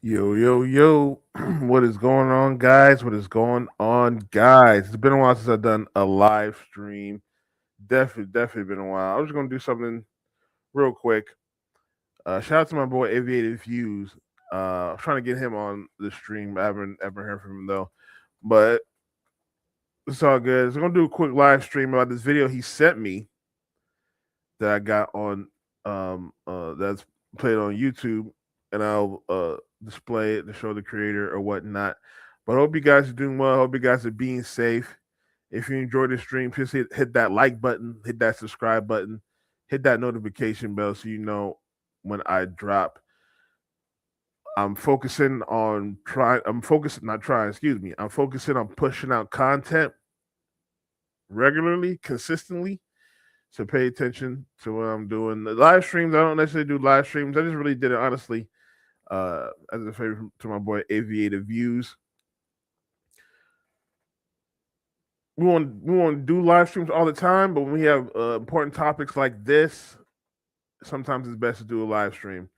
Yo, yo, yo. What is going on, guys? What is going on, guys? It's been a while since I've done a live stream. Definitely been a while. I was just going to do something real quick. Shout out to my boy Aviated Views. I'm trying to get him on the stream. I haven't ever heard from him, though. But it's all good. So I'm going to do a quick live stream about this video he sent me that I got on, that's played on YouTube. And I'll display it to show the creator or whatnot. But I hope you guys are doing well. I hope you guys are being safe. If you enjoyed the stream, just hit that like button, hit that subscribe button, hit that notification bell so you know when I drop. I'm focusing on trying. I'm focusing, not trying. Excuse me. I'm focusing on pushing out content regularly, consistently. So pay attention to what I'm doing. The live streams, I don't necessarily do live streams. I just really did it honestly as a favor to my boy Aviator Views. We want to do live streams all the time, but when we have important topics like this, sometimes it's best to do a live stream.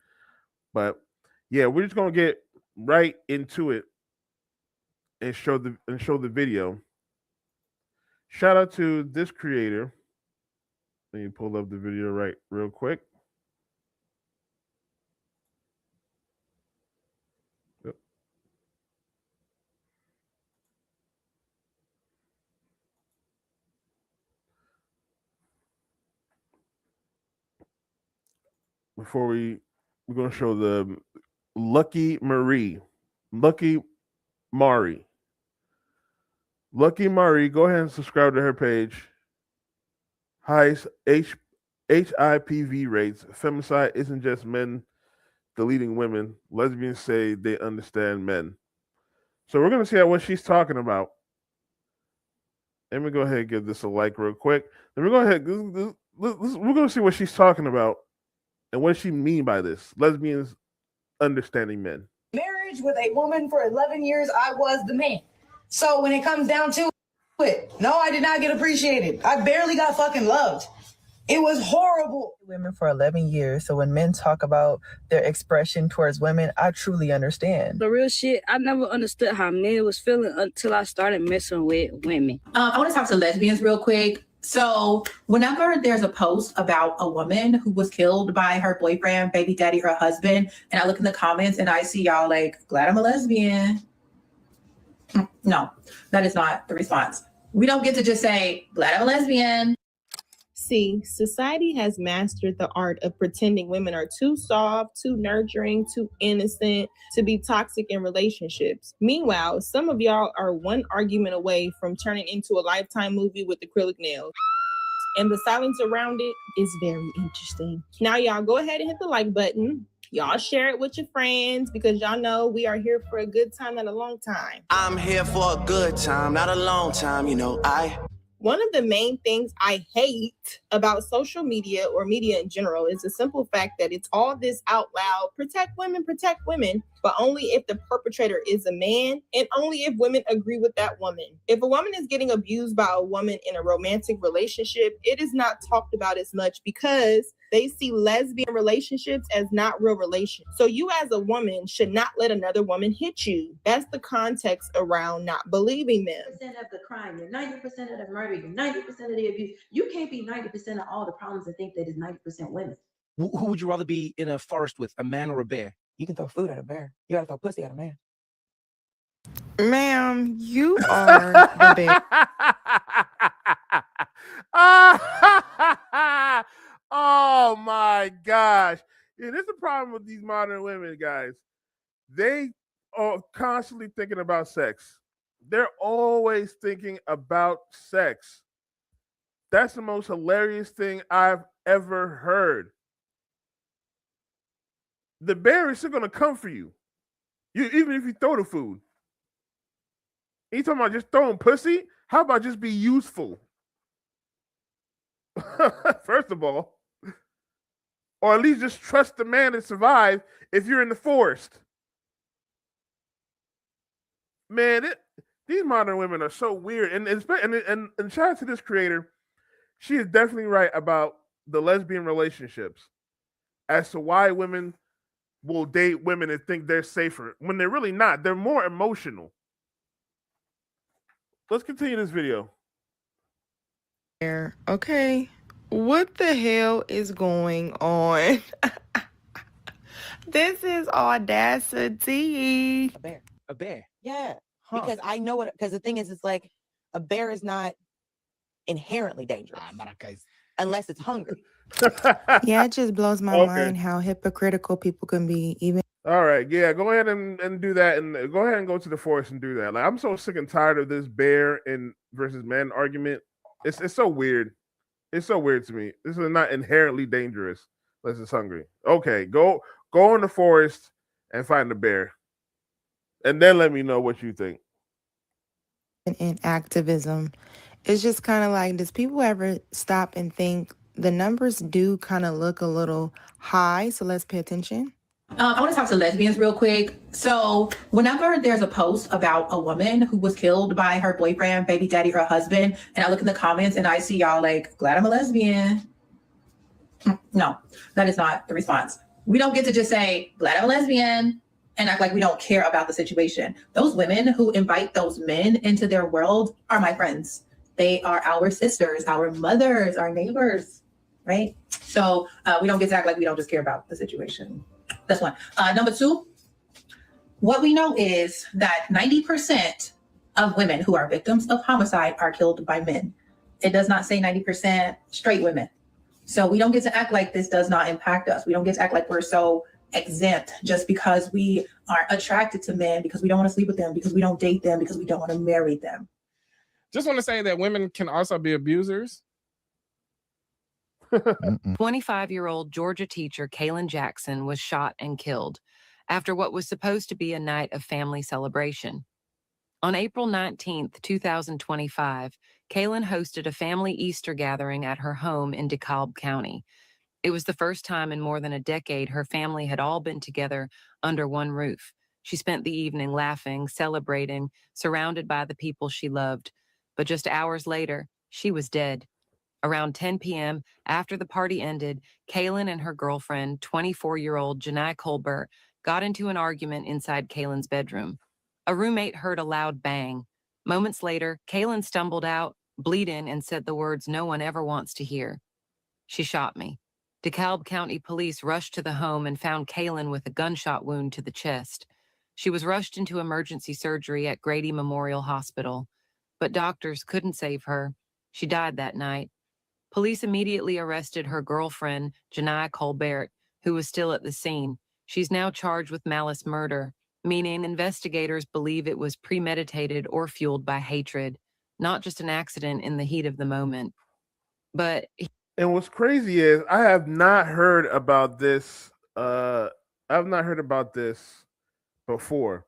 But yeah, we're just gonna get right into it and show the video. Shout out to this creator. Let me pull up the video right real quick. Yep. Before we're gonna show the Lucky Marie, Lucky Mari, Lucky Mari. Go ahead and subscribe to her page. Highest HIPV rates. Femicide isn't just men deleting women. Lesbians say they understand men. So we're gonna see what she's talking about. Let me go ahead and give this a like real quick. Let me go ahead. We're gonna see what she's talking about and what she mean by this. Lesbians understanding men. Marriage with a woman for 11 years, I was the man. So when it comes down to it, no, I did not get appreciated. I barely got fucking loved. It was horrible. Women for 11 years. So when men talk about their expression towards women, I truly understand. The real shit, I never understood how men was feeling until I started messing with women. I want to talk to lesbians real quick. So whenever there's a post about a woman who was killed by her boyfriend, baby daddy, or husband, and I look in the comments and I see y'all like, glad I'm a lesbian. No, that is not the response. We don't get to just say, glad I'm a lesbian. See, society has mastered the art of pretending women are too soft, too nurturing, too innocent to be toxic in relationships. Meanwhile, some of y'all are one argument away from turning into a Lifetime movie with acrylic nails. And the silence around it is very interesting. Now, y'all go ahead and hit the like button. Y'all share it with your friends because y'all know we are here for a good time, not a long time. I'm here for a good time, not a long time, One of the main things I hate about social media or media in general is the simple fact that it's all this out loud, protect women, but only if the perpetrator is a man and only if women agree with that woman. If a woman is getting abused by a woman in a romantic relationship, it is not talked about as much because they see lesbian relationships as not real relations. So you as a woman should not let another woman hit you. That's the context around not believing them. 90% of the crime, you're 90% of the murder, you're 90% of the abuse. You can't be 90% of all the problems and think that it's 90% women. Who would you rather be in a forest with, a man or a bear? You can throw food at a bear. You gotta throw pussy at a man. Ma'am, you are the bear. Oh my gosh. Yeah, this is the problem with these modern women, guys. They are constantly thinking about sex. They're always thinking about sex. That's the most hilarious thing I've ever heard. The bear is still gonna come for you. Even if you throw the food. You talking about just throwing pussy? How about just be useful? First of all. Or at least just trust the man and survive if you're in the forest. Man, these modern women are so weird. And shout out to this creator. She is definitely right about the lesbian relationships as to why women will date women and think they're safer when they're really not. They're more emotional. Let's continue this video. Okay, what the hell is going on? This is audacity. A bear. Yeah, Huh. because I know it. Because the thing is, it's like a bear is not inherently dangerous unless it's hungry. Yeah, it just blows my mind how hypocritical people can be. Even all right, yeah, go ahead and do that, and go ahead and go to the forest and do that. Like, I'm so sick and tired of this bear and versus man argument. It's so weird. It's so weird to me. This is not inherently dangerous unless it's hungry. Okay, go in the forest and find the bear, and then let me know what you think. in activism, it's just kind of like, does people ever stop and think the numbers do kind of look a little high? So let's pay attention. I want to talk to lesbians real quick. So whenever there's a post about a woman who was killed by her boyfriend, baby daddy, or husband, and I look in the comments and I see y'all like, glad I'm a lesbian. No, that is not the response. We don't get to just say, glad I'm a lesbian, and act like we don't care about the situation. Those women who invite those men into their world are my friends. They are our sisters, our mothers, our neighbors, right? So we don't get to act like we don't just care about the situation. That's one. Number two, what we know is that 90% of women who are victims of homicide are killed by men. It does not say 90% straight women. So we don't get to act like this does not impact us. We don't get to act like we're so exempt just because we are attracted to men, because we don't want to sleep with them, because we don't date them, because we don't want to marry them. Just want to say that women can also be abusers. 25-year-old Georgia teacher Kaylin Jackson was shot and killed after what was supposed to be a night of family celebration. On April 19th, 2025, Kaylin hosted a family Easter gathering at her home in DeKalb County. It was the first time in more than a decade her family had all been together under one roof. She spent the evening laughing, celebrating, surrounded by the people she loved. But just hours later, she was dead. Around 10 p.m., after the party ended, Kaylin and her girlfriend, 24-year-old Janai Colbert, got into an argument inside Kaylin's bedroom. A roommate heard a loud bang. Moments later, Kaylin stumbled out, bleeding, and said the words no one ever wants to hear. She shot me. DeKalb County police rushed to the home and found Kaylin with a gunshot wound to the chest. She was rushed into emergency surgery at Grady Memorial Hospital, but doctors couldn't save her. She died that night. Police immediately arrested her girlfriend, Janai Colbert, who was still at the scene. She's now charged with malice murder, meaning investigators believe it was premeditated or fueled by hatred, not just an accident in the heat of the moment. And what's crazy is I have not heard about this. I've not heard about this before.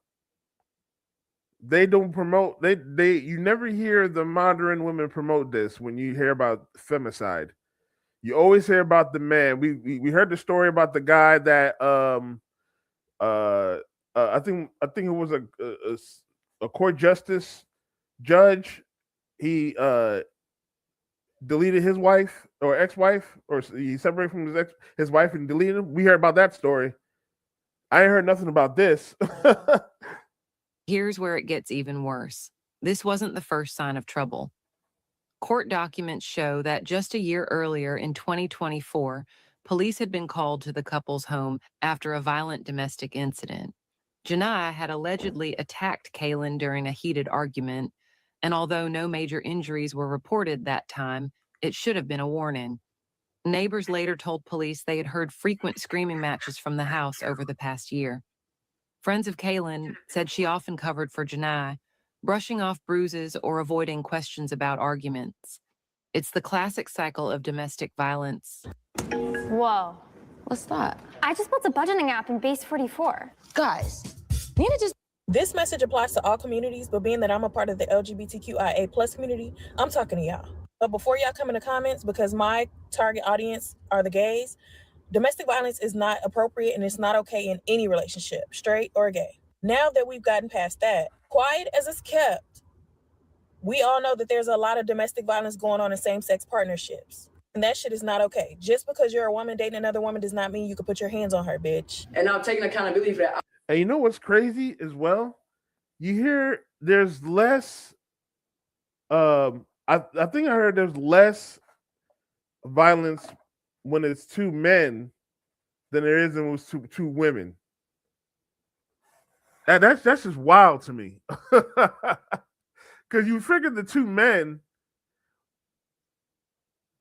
They don't promote. They you never hear the modern women promote this when you hear about femicide. You always hear about the man. We heard the story about the guy that I think it was a court justice judge. He deleted his wife or ex-wife, or he separated from his wife and deleted him. We heard about that story. I ain't heard nothing about this. Here's where it gets even worse. This wasn't the first sign of trouble. Court documents show that just a year earlier in 2024, police had been called to the couple's home after a violent domestic incident. Janai had allegedly attacked Kaylin during a heated argument, and although no major injuries were reported that time, it should have been a warning. Neighbors later told police they had heard frequent screaming matches from the house over the past year. Friends of Kaylin said she often covered for Janai, brushing off bruises or avoiding questions about arguments. It's the classic cycle of domestic violence. Whoa. What's that? I just built a budgeting app in Base 44. Guys, Nina just... This message applies to all communities, but being that I'm a part of the LGBTQIA+ community, I'm talking to y'all. But before y'all come in the comments, because my target audience are the gays, domestic violence is not appropriate and it's not okay in any relationship, straight or gay. Now that we've gotten past that, quiet as it's kept, we all know that there's a lot of domestic violence going on in same-sex partnerships. And that shit is not okay. Just because you're a woman dating another woman does not mean you can put your hands on her, bitch. And I'm taking accountability for that. And you know what's crazy as well? You hear there's less. I think I heard there's less violence when it's two men than there is when it was two women. And that's just wild to me. Because you figure the two men,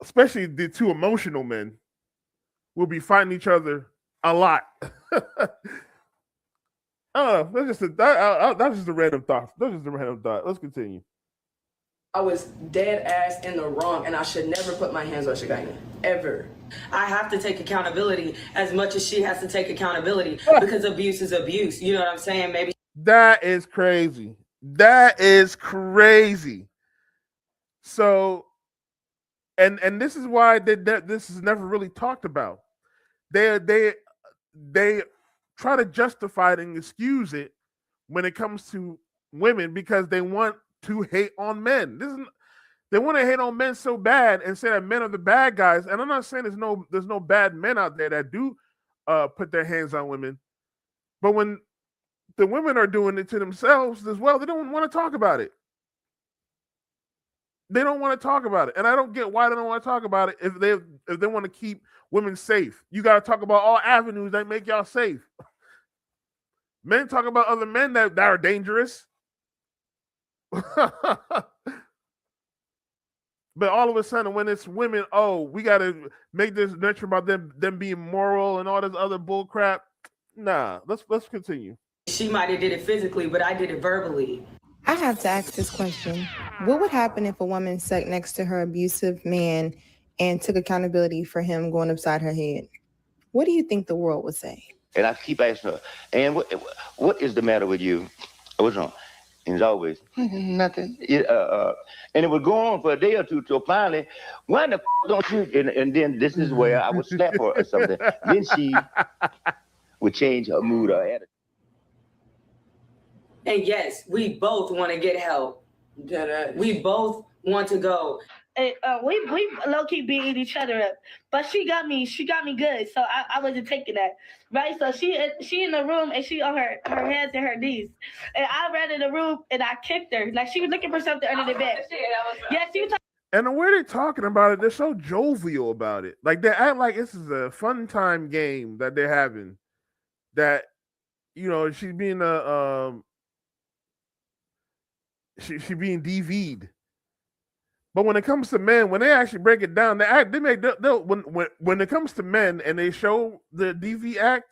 especially the two emotional men, will be fighting each other a lot. I don't know. That's just a random thought. That's just a random thought. Let's continue. I was dead ass in the wrong, and I should never put my hands on Shagaina, ever. I have to take accountability as much as she has to take accountability because abuse is abuse. You know what I'm saying? Maybe that is crazy. That is crazy. So, and this is why this is never really talked about. They try to justify it and excuse it when it comes to women because they want to hate on men. They want to hate on men so bad and say that men are the bad guys. And I'm not saying there's no bad men out there that do put their hands on women, but when the women are doing it to themselves as well, they don't want to talk about it. They don't want to talk about it, and I don't get why they don't want to talk about it. If they want to keep women safe, you got to talk about all avenues that make y'all safe. Men talk about other men that are dangerous. But all of a sudden, when it's women, oh, we got to make this nurture about them being moral and all this other bull crap. Nah, let's continue. she might have did it physically, but I did it verbally. I have to ask this question. What would happen if a woman sat next to her abusive man and took accountability for him going upside her head? What do you think the world would say? And I keep asking her, and what is the matter with you? What's wrong? And it's always, nothing. And it would go on for a day or two till finally, why the don't you? And then this is where I would slap her or something. Then she would change her mood or attitude. And yes, we both want to get help. We both want to go. We low key beating each other up, but she got me good, so I wasn't taking that, right? So she in the room and she on her hands and her knees, and I ran in the room and I kicked her like she was looking for something under the bed. Yeah, she was. And the way they're talking about it, they're so jovial about it. Like they act like this is a fun time game that they're having. That she's being she being DV'd. But when it comes to men, when they actually break it down, when it comes to men and they show the DV act,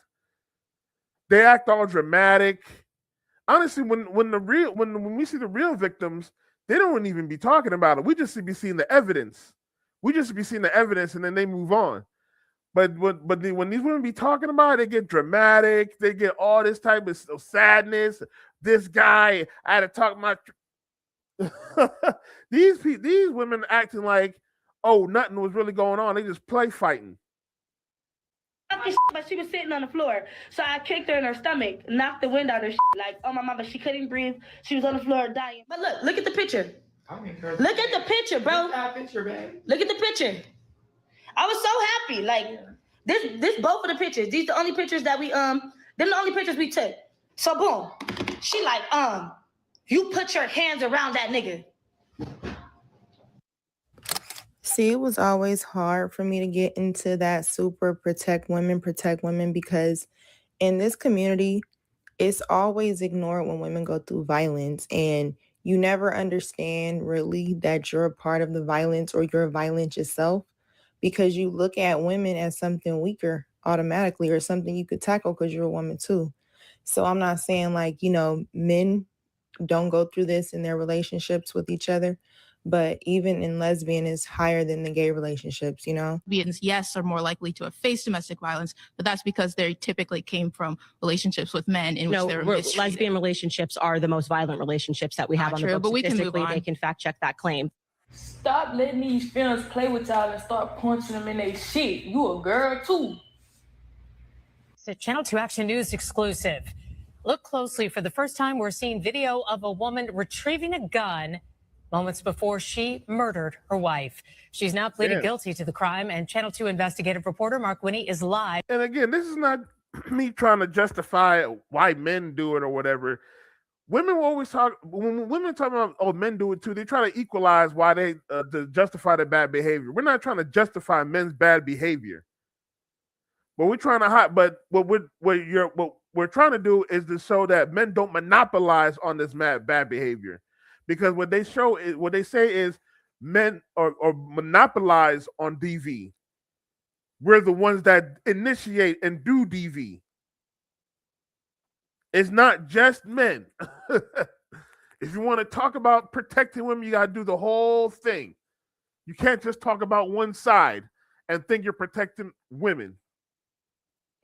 they act all dramatic. Honestly, when we see the real victims, they don't even be talking about it. We just be seeing the evidence. And then they move on. But when these women be talking about it, they get dramatic. They get all this type of sadness. This guy, I had to talk my. These women acting like, oh, nothing was really going on. They just play fighting. But she was sitting on the floor, so I kicked her in her stomach, knocked the wind out of her. Like, oh my mama, she couldn't breathe. She was on the floor dying. But look at the picture. Look at the picture, bro. Look at the picture. I was so happy. Like this both of the pictures. These the only pictures that we them the only pictures we took. So boom, she like you put your hands around that nigga. See, it was always hard for me to get into that super protect women because in this community, it's always ignored when women go through violence, and you never understand really that you're a part of the violence or you're violent yourself because you look at women as something weaker automatically or something you could tackle because you're a woman too. So I'm not saying like, men don't go through this in their relationships with each other, but even in lesbian is higher than the gay relationships, Lesbians, yes, are more likely to have faced domestic violence, but that's because they typically came from relationships with men in which they were mistreated. Lesbian relationships are the most violent relationships that we have on the books. But we can move Statistically, on. they can fact check that claim. Stop letting these females play with y'all and start punching them in their shit. You a girl too. It's a Channel 2 Action News exclusive. Look closely. For the first time, we're seeing video of a woman retrieving a gun moments before she murdered her wife. She's now pleaded Yeah. guilty to the crime, and Channel 2 investigative reporter Mark Winnie is live. And again, this is not me trying to justify why men do it or whatever. Women will always talk when women talk about men do it too. They try to equalize why they to justify their bad behavior. We're not trying to justify men's bad behavior. What we're trying to hide, but what we're trying to do is to show that men don't monopolize on this bad behavior, because what they say is men or monopolize on DV. We're the ones that initiate and do DV. It's not just men. If you want to talk about protecting women, you got to do the whole thing. You can't just talk about one side and think you're protecting women.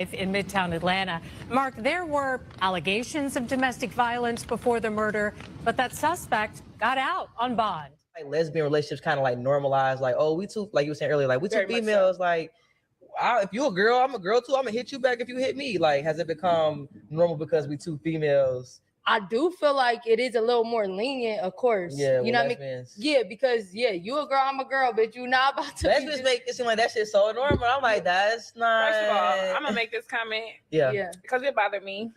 In Midtown Atlanta. Mark, there were allegations of domestic violence before the murder, but that suspect got out on bond. Like lesbian relationships kind of like normalized, like, oh, we two, like you were saying earlier, like we two Very much females, like if you a girl, I'm a girl too. I'm gonna hit you back if you hit me. Like, has it become normal because we two females? I do feel like it is a little more lenient, of course. Yeah, you know what I mean? Yeah, because you a girl, I'm a girl, but you not about to. Lesbians make it seem like that shit's so normal. I'm like, that's not. First of all, I'm gonna make this comment. Yeah. Because it bothered me.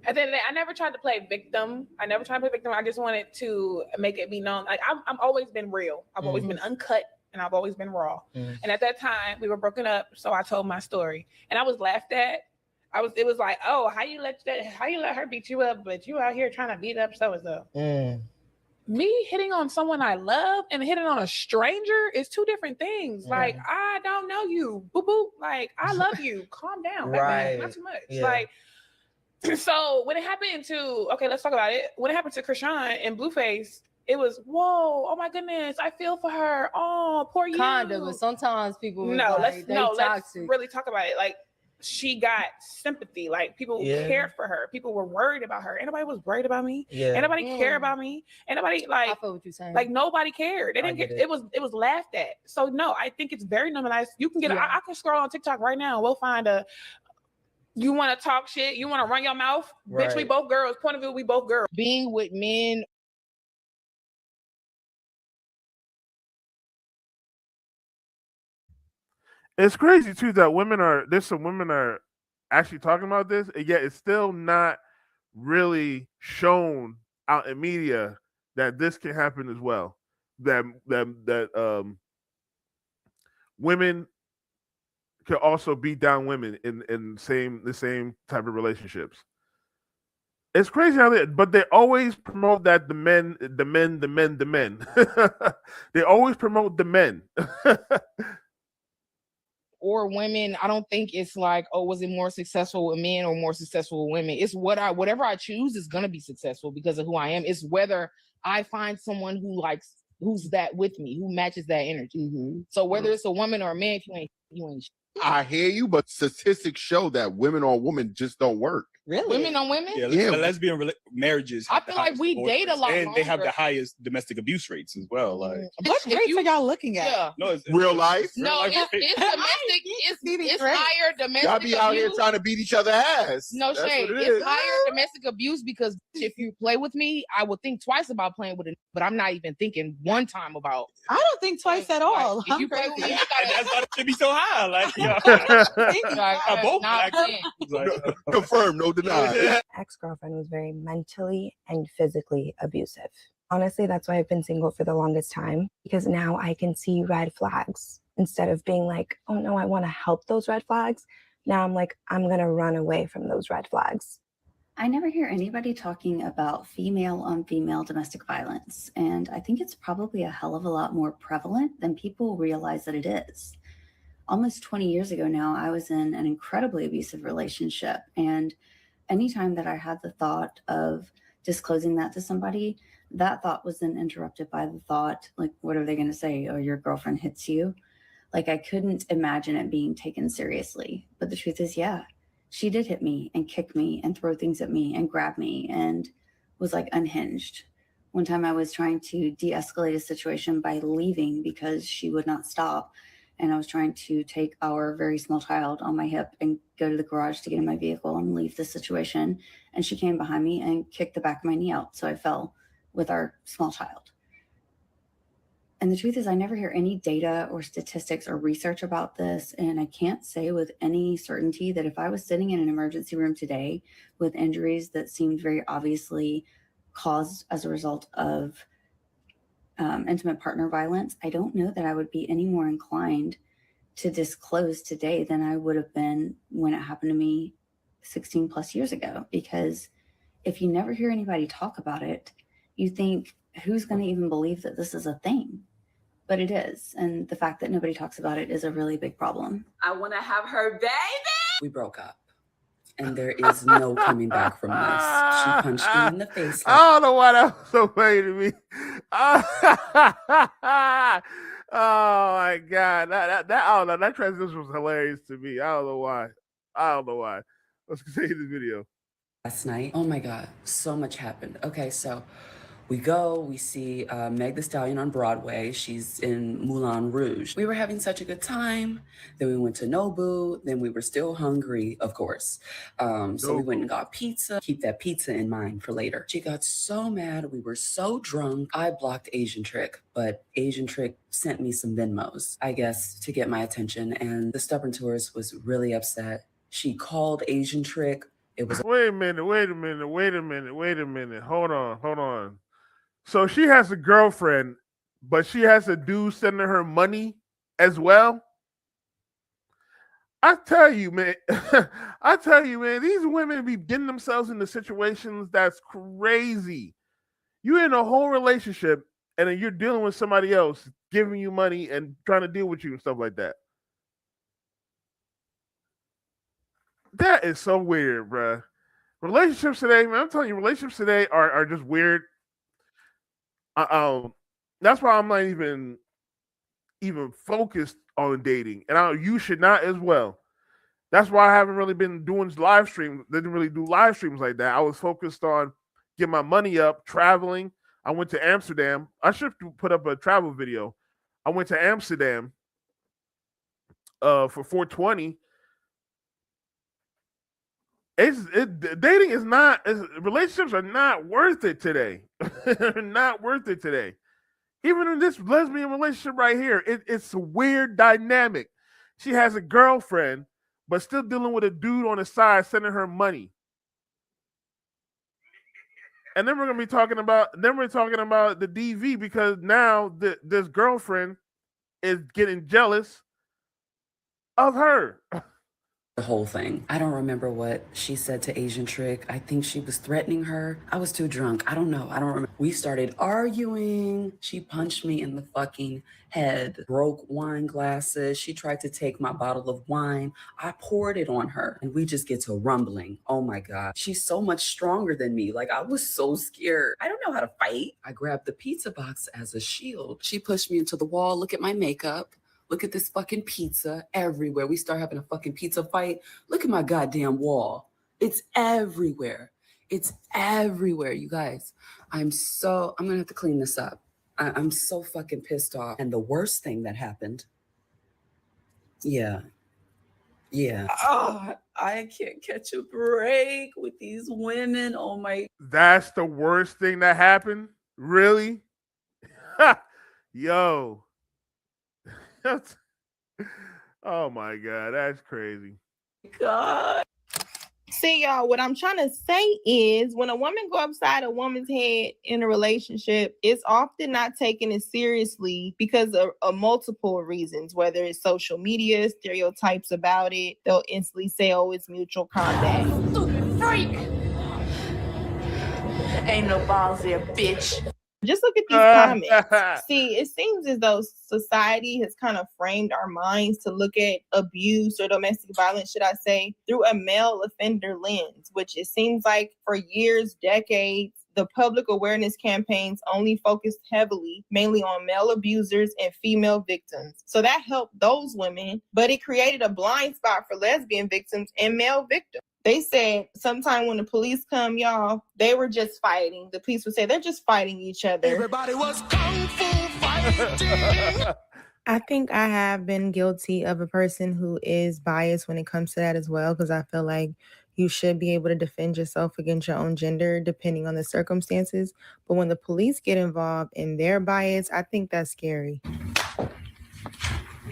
At the end of the day, I never tried to play victim. I just wanted to make it be known. Like I'm always been real. I've always been uncut, and I've always been raw. And at that time, we were broken up, so I told my story, and I was laughed at. It was like, oh, how you let her beat you up, but you out here trying to beat up so and so. Me hitting on someone I love and hitting on a stranger is two different things. Like, I don't know you, boo boo. Like, I love you. Calm down, Right. not too much. Yeah. Like, so when it happened to, let's talk about it. When it happened to Krishan and Blueface, it was, whoa, oh my goodness, I feel for her. Oh, poor you. Kinda, but sometimes people let's toxic. really talk about it. Like, she got sympathy. Like, people cared for her. People were worried about her. Anybody was worried about me. Anybody care about me. Anybody I feel what you're saying. like nobody cared. They didn't get it was laughed at. So no, I think it's very normalized. You can get I can scroll on TikTok right now. We'll find you want to talk shit, you want to run your mouth, bitch, we both girls. Point of view, we both girls. Being with men. It's crazy too that there's some women are actually talking about this, and yet it's still not really shown out in media that this can happen as well. That women can also beat down women in the same type of relationships. It's crazy how but they always promote that the men. They always promote the men. Or women, I don't think it's like, oh, was it more successful with men or more successful with women? It's whatever I choose is gonna be successful because of who I am. It's whether I find someone who's that with me, who matches that energy. So whether it's a woman or a man, if you ain't. I hear you, but statistics show that women on women just don't work. Really? Women on women? Yeah, the lesbian marriages. I feel like we date a lot, and they have the highest domestic abuse rates as well. Like, what rates are y'all looking at? Yeah. No, it's real life. No, it's domestic. It's higher domestic. Y'all be out here trying to beat each other ass. No shade. It's higher domestic abuse because if you play with me, I would think twice about playing with it, but I'm not even thinking one time about. I don't think twice at all. Like, if you play with me, that's why it should be so high. Like, confirm, no deny. Ex-girlfriend was very mentally and physically abusive. Honestly, that's why I've been single for the longest time, because now I can see red flags instead of being like, oh no, I want to help those red flags. Now I'm like, I'm going to run away from those red flags. I never hear anybody talking about female on female domestic violence. And I think it's probably a hell of a lot more prevalent than people realize that it is. Almost 20 years ago now, I was in an incredibly abusive relationship. And anytime that I had the thought of disclosing that to somebody, that thought was then interrupted by the thought, like, what are they going to say? Oh, your girlfriend hits you? Like, I couldn't imagine it being taken seriously. But the truth is, yeah, she did hit me and kick me and throw things at me and grab me and was like unhinged. One time I was trying to de-escalate a situation by leaving because she would not stop. And I was trying to take our very small child on my hip and go to the garage to get in my vehicle and leave the situation. And she came behind me and kicked the back of my knee out. So I fell with our small child. And the truth is, I never hear any data or statistics or research about this. And I can't say with any certainty that if I was sitting in an emergency room today with injuries that seemed very obviously caused as a result of intimate partner violence, I don't know that I would be any more inclined to disclose today than I would have been when it happened to me 16 plus years ago. Because if you never hear anybody talk about it, you think, who's going to even believe that this is a thing? But it is. And the fact that nobody talks about it is a really big problem. I want to have her baby. We broke up. And there is no coming back from this. She punched me in the face. I don't know why that was so funny to me. Oh my God. I don't know. That transition was hilarious to me. I don't know why. Let's continue the video. Last night, oh my God, so much happened. Okay, so we see Meg Thee Stallion on Broadway. She's in Moulin Rouge. We were having such a good time. Then we went to Nobu. Then we were still hungry, of course. So we went and got pizza. Keep that pizza in mind for later. She got so mad. We were so drunk. I blocked Asian Trick, but Asian Trick sent me some Venmos, I guess, to get my attention. And the stubborn tourist was really upset. She called Asian Trick. It was wait a minute. Hold on. So she has a girlfriend, but she has a dude sending her money as well. I tell you, man, these women be getting themselves into situations that's crazy. You're in a whole relationship and then you're dealing with somebody else giving you money and trying to deal with you and stuff like that. That is so weird, bruh. Relationships today, man, I'm telling you, relationships today are just weird. That's why I'm not even focused on dating, and you should not as well. That's why I haven't really been doing live streams. Didn't really do live streams like that. I was focused on getting my money up, traveling. I went to Amsterdam. I should put up a travel video. I went to Amsterdam for 420. Dating is not, relationships are not worth it today. Not worth it today. Even in this lesbian relationship right here, it's a weird dynamic. She has a girlfriend, but still dealing with a dude on the side sending her money. And then we're gonna be talking about the DV because now this girlfriend is getting jealous of her. the whole thing. I don't remember what she said to Asian Trick. I think she was threatening her. I was too drunk. I don't know. I don't remember. We started arguing. She punched me in the fucking head, broke wine glasses. She tried to take my bottle of wine. I poured it on her and we just get to rumbling. Oh my God. She's so much stronger than me. Like, I was so scared. I don't know how to fight. I grabbed the pizza box as a shield. She pushed me into the wall. Look at my makeup. Look at this fucking pizza everywhere. We start having a fucking pizza fight. Look at my goddamn wall. It's everywhere. It's everywhere, you guys. I'm gonna have to clean this up. I'm so fucking pissed off. And the worst thing that happened, yeah. Oh, I can't catch a break with these women. Oh my. That's the worst thing that happened? Really? Yo. Oh my God, that's crazy. God. See, y'all, what I'm trying to say is when a woman go upside a woman's head in a relationship, it's often not taken as seriously because of multiple reasons, whether it's social media, stereotypes about it. They'll instantly say, oh, it's mutual combat. Stupid freak. Ain't no balls there, bitch. Just look at these comments. See, it seems as though society has kind of framed our minds to look at abuse or domestic violence, should I say, through a male offender lens, which it seems like for years, decades, the public awareness campaigns only focused heavily, mainly on male abusers and female victims. So that helped those women, but it created a blind spot for lesbian victims and male victims. They said sometime when the police come, y'all, they were just fighting. The police would say they're just fighting each other. Everybody was kung fu fighting. I think I have been guilty of a person who is biased when it comes to that as well, because I feel like, you should be able to defend yourself against your own gender depending on the circumstances. But when the police get involved and they're biased, I think that's scary.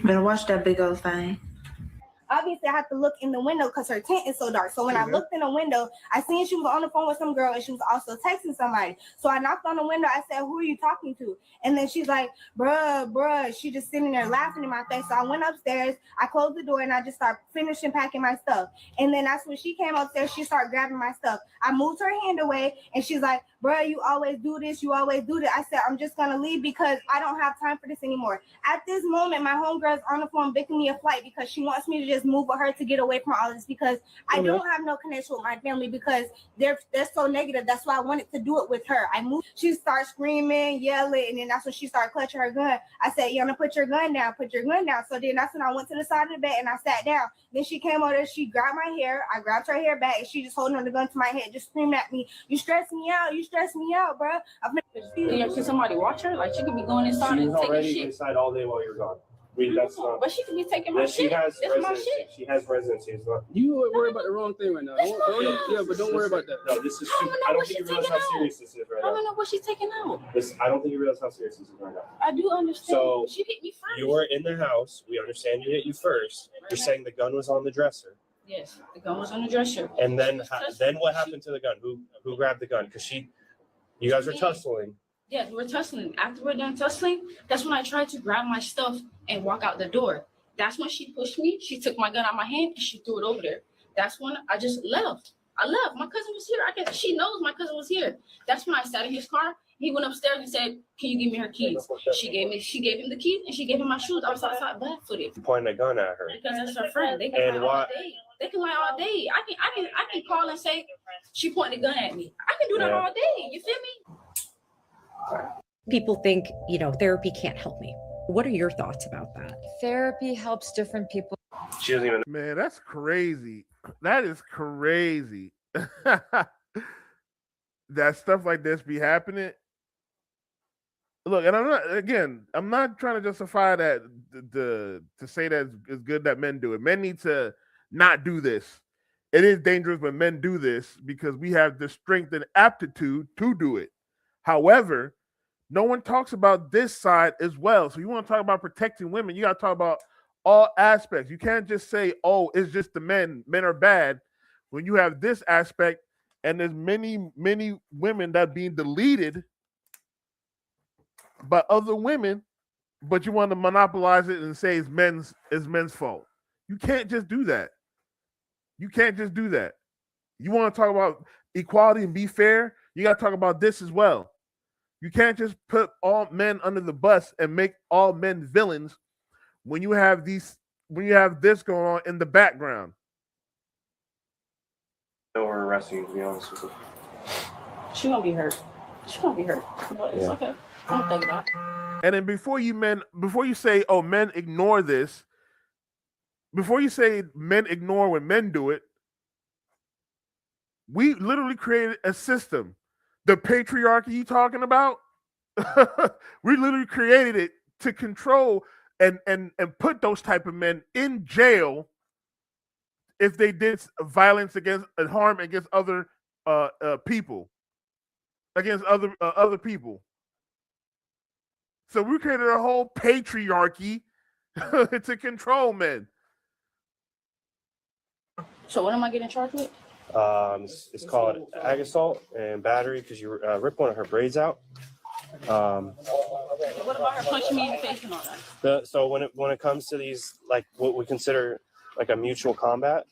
Better watch that big old thing. Obviously, I have to look in the window because her tent is so dark. So when I looked in the window, I seen she was on the phone with some girl and she was also texting somebody. So I knocked on the window. I said, "Who are you talking to?" And then she's like, bruh. She just sitting there laughing in my face. So I went upstairs. I closed the door and I just started finishing packing my stuff. And then that's when she came upstairs. She started grabbing my stuff. I moved her hand away and she's like, "Bruh, you always do this. You always do that." I said, "I'm just going to leave because I don't have time for this anymore." At this moment, my homegirl's on the phone booking me a flight because she wants me to just move with her to get away from all this because I don't have no connection with my family because they're so negative. That's why I wanted to do it with her. I moved. She started screaming, yelling, and then that's when she started clutching her gun. I said, "Yana, put your gun down. Put your gun down." So then that's when I went to the side of the bed and I sat down. Then she came over there. She grabbed my hair. I grabbed her hair back and she just holding on the gun to my head, just screaming at me, "You stress me out. You stress me out, bro." Can somebody watch her? Like she could be going inside and taking shit. Inside all day while you're gone. That's not. But she could be taking my shit. That's my shit. She has residency. It's not. You worry about the wrong thing right now. Don't worry about that. No, this is. I don't think you realize how serious this is right now. I don't know what she's taking out. I don't think you realize how serious this is right now. I do understand. So she hit me first. You were in the house. We understand you hit you first. You're saying the gun was on the dresser. Yes, the gun was on the dresser. And then what happened to the gun? Who grabbed the gun? Because you guys were tussling. Yeah, we were tussling. After we're done tussling, that's when I tried to grab my stuff and walk out the door. That's when she pushed me. She took my gun out of my hand and she threw it over there. That's when I just left. I left. My cousin was here. I guess she knows my cousin was here. That's when I sat in his car. He went upstairs and said, "Can you give me her keys?" She gave him the keys and she gave him my shoes. I was outside barefooted. Pointing a gun at her. Because that's her friend. They can lie all day. They can lie all day. I can call and say she pointed a gun at me. I can do that all day. You feel me? People think, therapy can't help me. What are your thoughts about that? Therapy helps different people. She doesn't even. Man, that's crazy. That is crazy. That stuff like this be happening. Look, and I'm not trying to justify that to say that it's good that men do it. Men need to not do this. It is dangerous when men do this because we have the strength and aptitude to do it. However, no one talks about this side as well. So you want to talk about protecting women, you got to talk about all aspects. You can't just say, "Oh, it's just the men. Men are bad." When you have this aspect, and there's many women that are being deleted by other women, but you want to monopolize it and say it's men's fault. You can't just do that. You can't just do that. You want to talk about equality and be fair, you got to talk about this as well. You can't just put all men under the bus and make all men villains when you have this going on in the background. No, we're arresting you, to be honest with you. She won't be hurt. But it's okay. I don't think that. And then before you say, "Oh, men ignore this," before you say men ignore when men do it, we literally created a system. The patriarchy you talking about, we literally created it to control and put those type of men in jail if they did violence against and harm against other people, against other people. So we created a whole patriarchy to control men. So what am I getting charged with? It's called ag assault and battery because you ripped one of her braids out. What about her punching me in the face and all that? So when it comes to these, like what we consider like a mutual combat,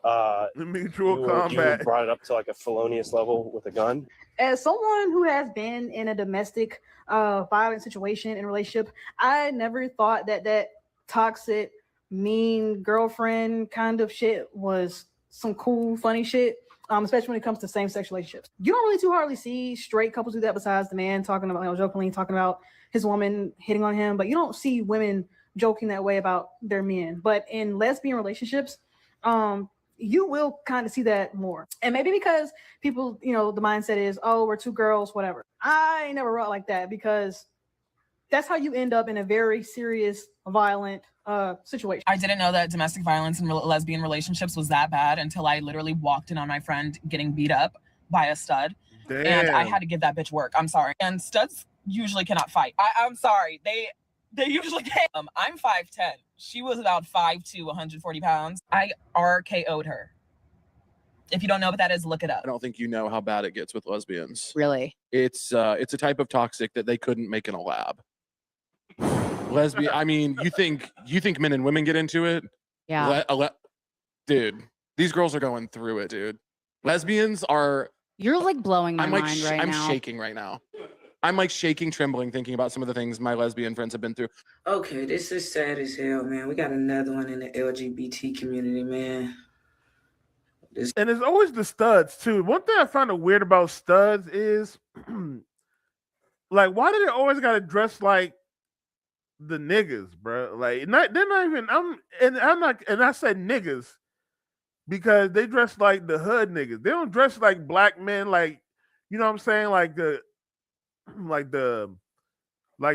you brought it up to like a felonious level with a gun. As someone who has been in a domestic violent situation in a relationship, I never thought that toxic, mean girlfriend kind of shit was some cool, funny shit, especially when it comes to same-sex relationships. You don't really too hardly see straight couples do that besides the man talking about, jokingly talking about his woman hitting on him, but you don't see women joking that way about their men. But in lesbian relationships, you will kind of see that more. And maybe because people, the mindset is, "Oh, we're two girls, whatever." I ain't never wrote like that because that's how you end up in a very serious, violent situation. I didn't know that domestic violence in lesbian relationships was that bad until I literally walked in on my friend getting beat up by a stud. Damn. And I had to give that bitch work. I'm sorry. And studs usually cannot fight. I'm sorry. They usually can't. I'm 5'10". She was about 5'2", 140 pounds. I RKO'd her. If you don't know what that is, look it up. I don't think you know how bad it gets with lesbians. Really? It's a type of toxic that they couldn't make in a lab. Lesbian. I mean, you think men and women get into it? Yeah. Dude, these girls are going through it, dude. Lesbians are. You're like blowing my mind right I'm now. I'm shaking right now. I'm like shaking, trembling, thinking about some of the things my lesbian friends have been through. Okay, this is sad as hell, man. We got another one in the LGBT community, man. And it's always the studs too. One thing I find weird about studs is, like, why do they always gotta dress like the niggas, bro? Like, they're not even. And I said niggas because they dress like the hood niggas. They don't dress like black men, like, you know what I'm saying, like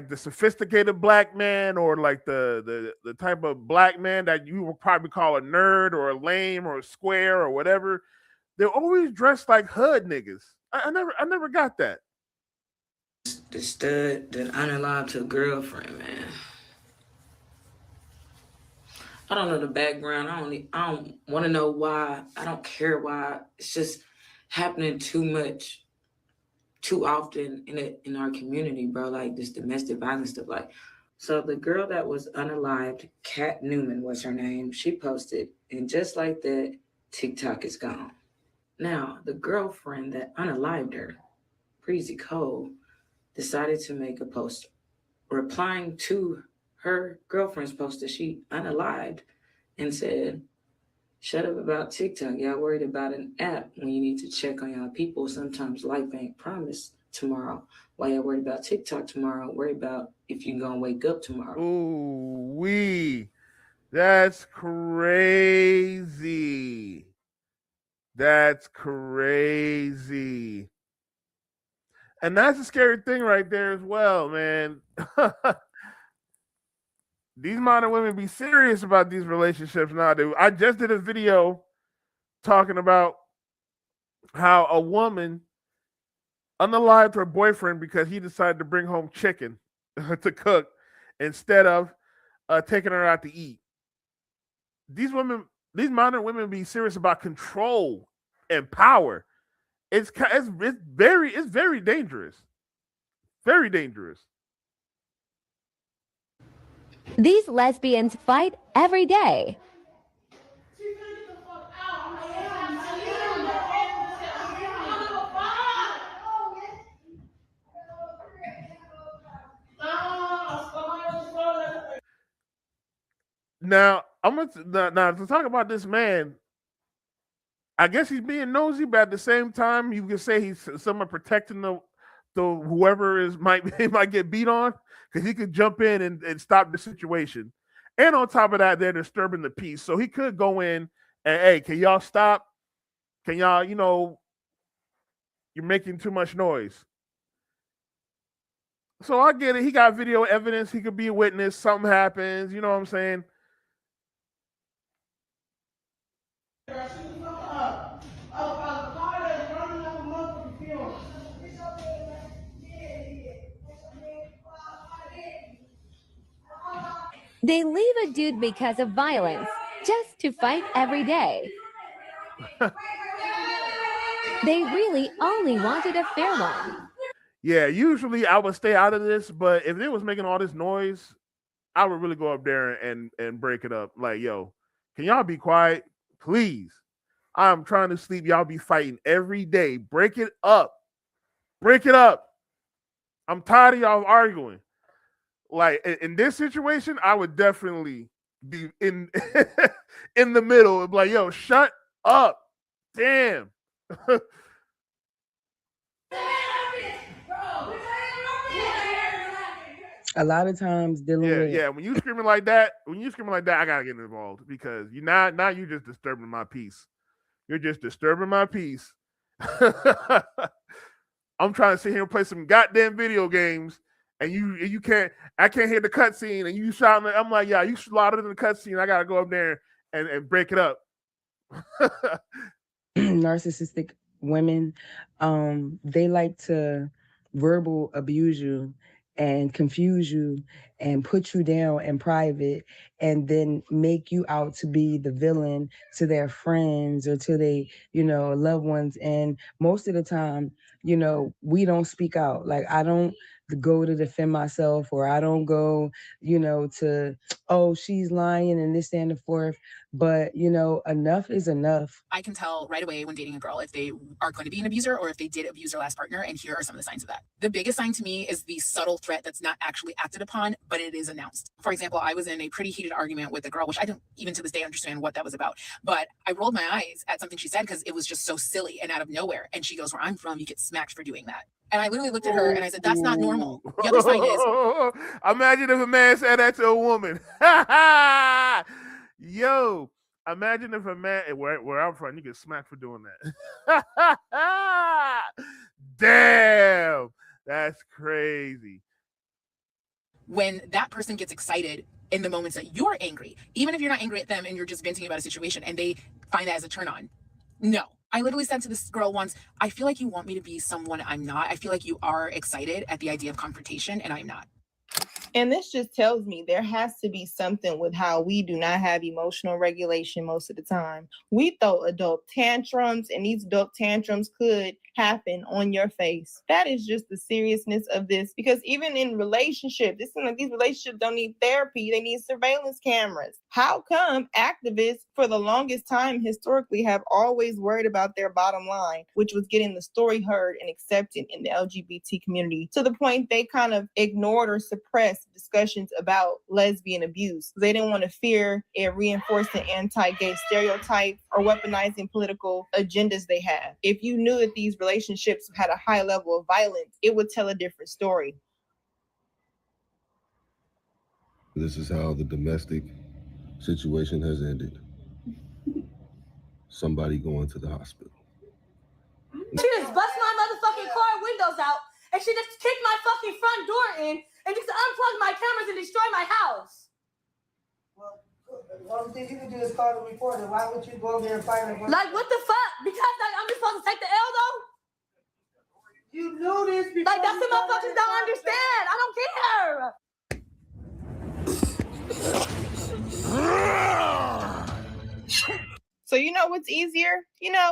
the sophisticated black man, or like the type of black man that you would probably call a nerd or a lame or a square or whatever. They're always dressed like hood niggas. I never got that. The stud that unalived her girlfriend, man. I don't know the background. I don't want to know why. I don't care why. It's just happening too much, too often in our community, bro. Like this domestic violence stuff. Like, so the girl that was unalived, Kat Newman was her name. She posted, and just like that, TikTok is gone. Now the girlfriend that unalived her, Breezy Cole, decided to make a post replying to her girlfriend's post that she unalived, and said, "Shut up about TikTok. Y'all worried about an app when you need to check on y'all people. Sometimes life ain't promised tomorrow. Why y'all worried about TikTok tomorrow? Worry about if you gonna wake up tomorrow." Ooh, that's crazy. That's crazy. And that's a scary thing right there as well, man. These modern women be serious about these relationships nowadays. I just did a video talking about how a woman unalived her boyfriend because he decided to bring home chicken to cook instead of taking her out to eat. These modern women be serious about control and power. It's very dangerous. Very dangerous. These lesbians fight every day. Now to talk about this man. I guess he's being nosy, but at the same time, you can say he's someone protecting the whoever might get beat on, because he could jump in and stop the situation. And on top of that, they're disturbing the peace. So he could go in and, hey, can y'all stop? Can y'all, you're making too much noise. So I get it. He got video evidence. He could be a witness. Something happens. You know what I'm saying? They leave a dude because of violence, just to fight every day. They really only wanted a fair one. Yeah, usually I would stay out of this, but if they was making all this noise, I would really go up there and break it up. Like, yo, can y'all be quiet, please? I'm trying to sleep. Y'all be fighting every day. Break it up. Break it up. I'm tired of y'all arguing. Like, in this situation, I would definitely be in in the middle and be like, yo, shut up. Damn. A lot of times dealing with when you screaming like that, I gotta get involved, because now you just disturbing my peace. You're just disturbing my peace. I'm trying to sit here and play some goddamn video games, and you can't. I can't hear the cutscene, and you shouting. I'm like, yeah, you slaughtered in the cutscene. I gotta go up there and break it up. Narcissistic women, they like to verbal abuse you and confuse you and put you down in private and then make you out to be the villain to their friends or to their, loved ones. And most of the time, we don't speak out. Like, I don't go to defend myself, or I don't go, to, oh, she's lying and this and the fourth. But, enough is enough. I can tell right away when dating a girl if they are going to be an abuser or if they did abuse their last partner, and here are some of the signs of that. The biggest sign to me is the subtle threat that's not actually acted upon, but it is announced. For example, I was in a pretty heated argument with a girl, which I don't even to this day understand what that was about, but I rolled my eyes at something she said because it was just so silly and out of nowhere. And she goes, "Where I'm from, you get smacked for doing that." And I literally looked at her and I said, "That's not normal." The other sign is, imagine if a man said that to a woman. Yo, imagine if a man where I'm from, you get smacked for doing that. Damn, that's crazy. When that person gets excited in the moments that you're angry, even if you're not angry at them and you're just venting about a situation, and they find that as a turn on. No. I literally said to this girl once, "I feel like you want me to be someone I'm not. I feel like you are excited at the idea of confrontation, and I'm not." And this just tells me there has to be something with how we do not have emotional regulation most of the time. We throw adult tantrums, and these adult tantrums could happen on your face. That is just the seriousness of this, because even in relationships, these relationships don't need therapy, they need surveillance cameras. How come activists for the longest time historically have always worried about their bottom line, which was getting the story heard and accepted in the LGBT community, to the point they kind of ignored or suppressed discussions about lesbian abuse? They didn't want to fear it reinforcing anti-gay stereotypes or weaponizing political agendas they have. If you knew that these relationships had a high level of violence, it would tell a different story. This is how the domestic situation has ended. Somebody going to the hospital. She just bust my motherfucking car windows out, and she just kicked my fucking front door in, and just unplugged my cameras and destroy my house. Well, the only thing you can do is call the reporter. Why would you go over there and fight her? Like, what the fuck? Because I'm just supposed to take the L, though? You knew this before. Like, that's what motherfuckers don't understand. I don't care. So you know what's easier?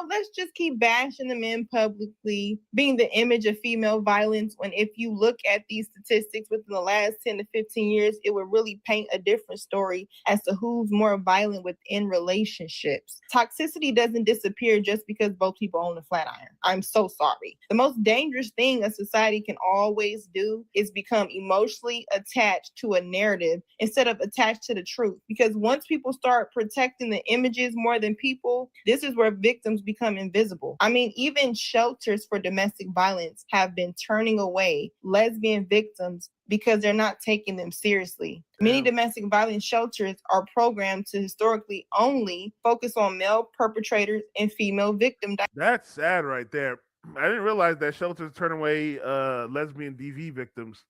Let's just keep bashing the men publicly, being the image of female violence, when if you look at these statistics within the last 10 to 15 years, it would really paint a different story as to who's more violent within relationships. Toxicity doesn't disappear just because both people own a flat iron. I'm so sorry. The most dangerous thing a society can always do is become emotionally attached to a narrative instead of attached to the truth. Because once people start protecting the images more than people, this is where victims become invisible. I mean, even shelters for domestic violence have been turning away lesbian victims because they're not taking them seriously. Many domestic violence shelters are programmed to historically only focus on male perpetrators and female victims. That's sad right there. I didn't realize that shelters turn away lesbian DV victims.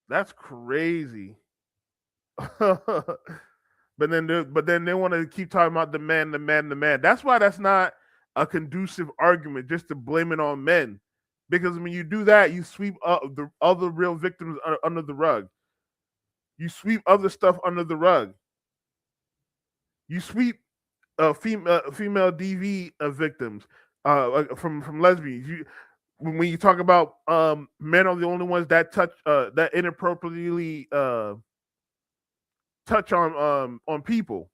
That's crazy. But then they want to keep talking about the man. That's why that's not a conducive argument just to blame it on men. Because when you do that, you sweep the other real victims under the rug. You sweep other stuff under the rug. You sweep female DV victims from lesbians. When you talk about men are the only ones that touch that inappropriately touch on people.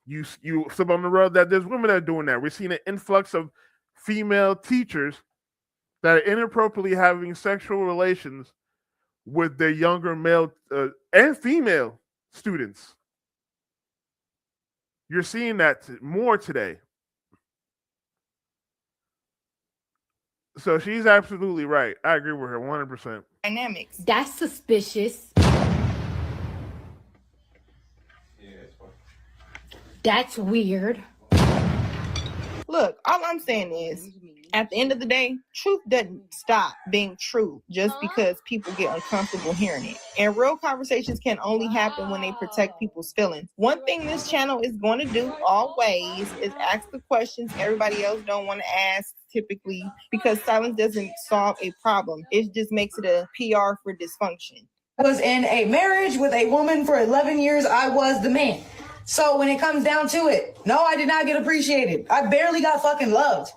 You slip on the rug that there's women that are doing that. We're seeing an influx of female teachers that are inappropriately having sexual relations with their younger male and female students. You're seeing that more today. So she's absolutely right. I agree with her 100%. Dynamics. That's suspicious. That's weird. Look, all I'm saying is At the end of the day, truth doesn't stop being true just because people get uncomfortable hearing it. And real conversations can only happen when they protect people's feelings. One thing this channel is going to do always is ask the questions everybody else don't want to ask typically, because silence doesn't solve a problem. It just makes it a PR for dysfunction. I was in a marriage with a woman for 11 years. I was the man. So when it comes down to it, no, I did not get appreciated. I barely got fucking loved.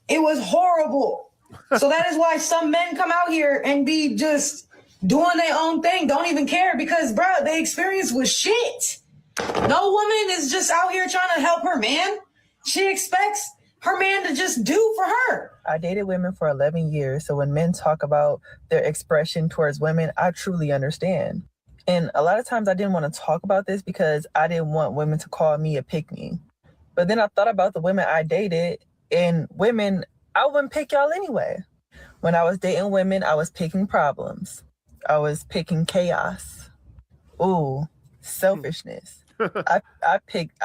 It was horrible. So that is why some men come out here and be just doing their own thing. Don't even care because, bro, the experience was shit. No woman is just out here trying to help her man. She expects her man to just do for her. I dated women for 11 years. So when men talk about their expression towards women, I truly understand. And a lot of times I didn't want to talk about this because I didn't want women to call me a pick-me. But then I thought about the women I dated, and women, I wouldn't pick y'all anyway. When I was dating women, I was picking problems. I was picking chaos. Ooh, selfishness. I picked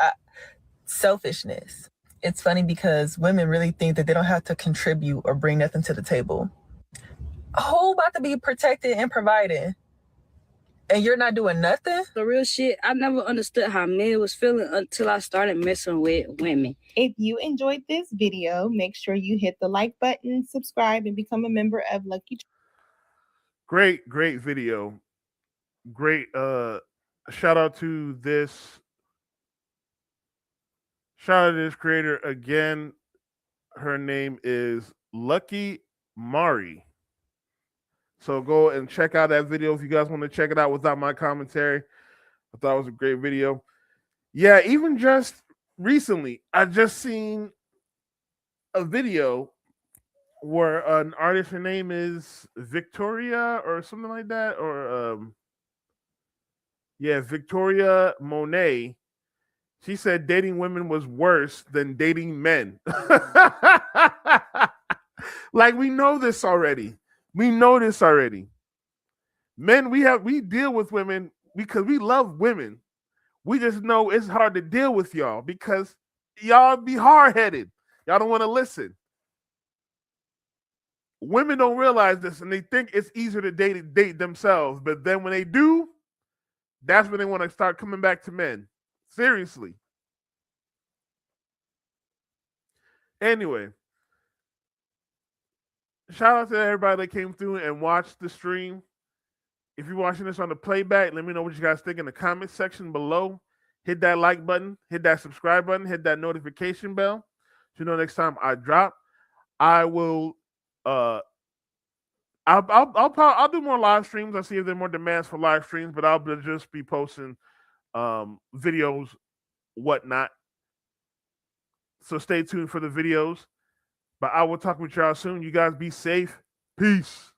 selfishness. It's funny because women really think that they don't have to contribute or bring nothing to the table. Who about to be protected and provided? And you're not doing nothing? The real shit, I never understood how men was feeling until I started messing with women. If you enjoyed this video, make sure you hit the like button, subscribe, and become a member of Lucky. Great video. Great shout out to this creator again. Her name is Lucky Mari. So go and check out that video if you guys want to check it out without my commentary. I thought it was a great video. Yeah, even just recently, I just seen a video where an artist, her name is Victoria or something like that, or Victoria Monet. She said dating women was worse than dating men. Like, we know this already. Men, we deal with women because we love women. We just know it's hard to deal with y'all because y'all be hard-headed. Y'all don't want to listen. Women don't realize this and they think it's easier to date themselves. But then when they do, that's when they want to start coming back to men. Seriously. Anyway, shout out to everybody that came through and watched the stream. If you're watching this on the playback, let me know what you guys think in the comment section below. Hit that like button, hit that subscribe button, hit that notification bell. So you know next time I drop, I will I'll do more live streams. I'll see if there are more demands for live streams, but I'll just be posting videos, whatnot. So stay tuned for the videos. But I will talk with y'all soon. You guys be safe. Peace.